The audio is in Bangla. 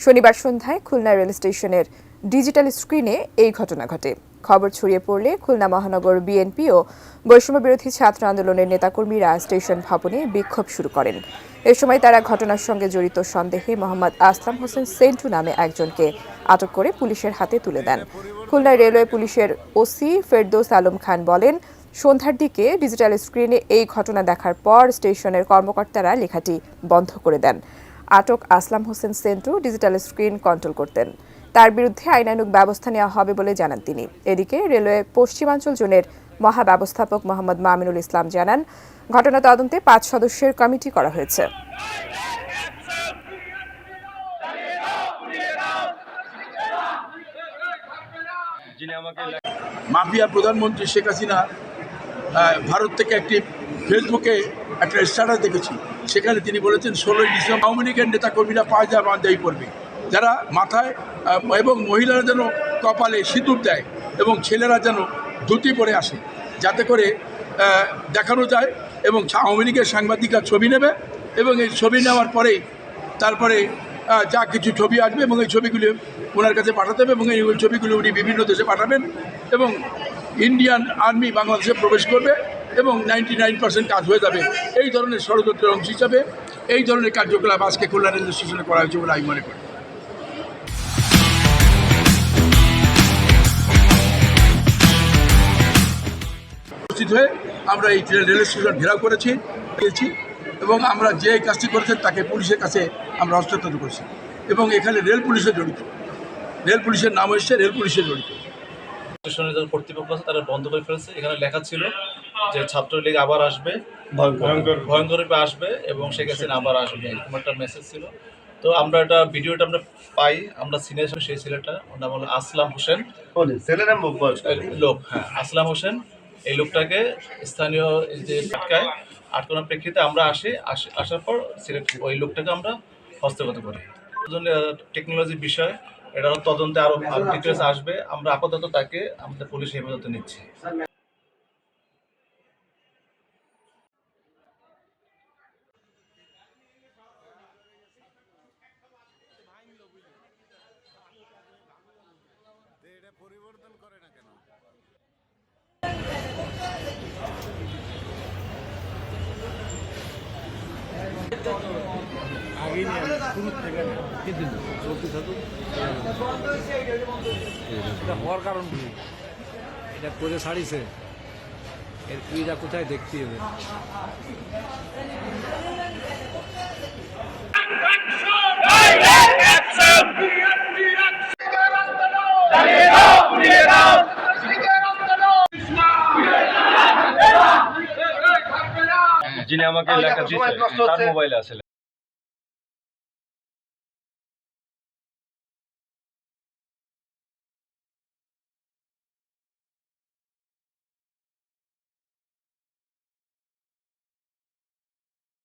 শনিবার সন্ধ্যায় খুলনা রেল স্টেশনের ডিজিটাল স্ক্রিনে এই ঘটনা ঘটে। খবর ছড়িয়ে পড়লে খুলনা মহানগর বিএনপি ও বৈষম্য বিরোধী ছাত্র আন্দোলনের নেতাকর্মীরা স্টেশন ভবনে বিক্ষোভ শুরু করেন। এ সময় তারা ঘটনার সঙ্গে জড়িত সন্দেহে মোহাম্মদ আসলাম হোসেন সেন্টু নামে একজনকে আটক করে পুলিশের হাতে তুলে দেন। খুলনা রেলওয়ে পুলিশের ওসি ফেরদৌস আলম খান বলেন, সন্ধ্যার দিকে ডিজিটাল স্ক্রিনে এই ঘটনা দেখার পর স্টেশনের কর্মকর্তারা লেখাটি বন্ধ করে দেন। আটক Aslam Hossain Sentu digital screen control করতেন। তার বিরুদ্ধে আইনানুগ ব্যবস্থা নেওয়া হবে বলে জানান তিনি। এদিকে রেলওয়ে পশ্চিমাঞ্চল জোনের মহাব্যবস্থাপক মোহাম্মদ মামিনুল ইসলাম জানান, ঘটনা তদন্তে 5 সদস্যের কমিটি করা হয়েছে। মাফিয়া প্রধানমন্ত্রী শেখ হাসিনা ভারত থেকে একটি ফেসবুকে একটা স্ট্যাটাস দেখেছি, সেখানে তিনি বলেছেন 16 ডিসেম্বর আওয়ামী লীগের নেতাকর্মীরা পাঞ্জাবি পড়বে, যারা মাথায় এবং মহিলারা যেন কপালে সিঁদুর দেয় এবং ছেলেরা যেন ধুতি পরে আসে, যাতে করে দেখানো যায় এবং আওয়ামী লীগের সাংবাদিকরা ছবি নেবে এবং এই ছবি নেওয়ার পরেই তারপরে যা কিছু ছবি আসবে এবং এই ছবিগুলি ওনার কাছে পাঠাতে হবে এবং এই ছবিগুলি উনি বিভিন্ন দেশে পাঠাবেন এবং ইন্ডিয়ান আর্মি বাংলাদেশে প্রবেশ করবে এবং 99% কাজ হয়ে যাবে। এই ধরনের ষড়যন্ত্রের অংশ হিসাবে এই ধরনের কার্যকলাপ আজকে খুলনা রেল স্টেশনে করা হয়েছে বলে আমি মনে করি। উপস্থিত হয়ে আমরা এই রেল স্টেশন ঘেরাও করেছি এবং আমরা যে কাজটি করেছেন তাকে পুলিশের কাছে আমরা হস্তান্তর করেছি এবং এখানে রেল পুলিশে জড়িত, রেল পুলিশের নাম এসছে রেল পুলিশে জড়িত। স্টেশনের যারা কর্তৃপক্ষ আছে তারা বন্ধ করে ফেলেছে। এখানে লেখা ছিল যে ছাত্রলীগ আবার আসবে, ভয়ঙ্কর রূপে আসবে এবং শেখ হাসিনা আবার আসবে, এরকম একটা মেসেজ ছিল। তো আমরা এটা ভিডিওটা আমরা পাই, আমরা সিনিয়র সেই ছেলেটা, ওর নাম হলো আসলাম হোসেন লোক, হ্যাঁ আসলাম হোসেন। এই লোকটাকে স্থানীয় যে আটকানোর প্রেক্ষিতে আমরা আসার পর ওই লোকটাকে আমরা হস্তগত করি। টেকনোলজির বিষয়, এটা তদন্তে আরো ডিটেলস আসবে। আমরা আপাতত তাকে আমাদের পুলিশ হেফাজতে নিচ্ছি। পরিবর্তন করে না কেন? আগে শুরু থেকে কিন্তু চলতে থাকুক। এটা হওয়ার কারণ কি? এটা করে ছাড়িছে, এর কিটা কোথায় দেখতে হবে? যিনি আমাকে লেখা দিয়েছে তার মোবাইলে আছে।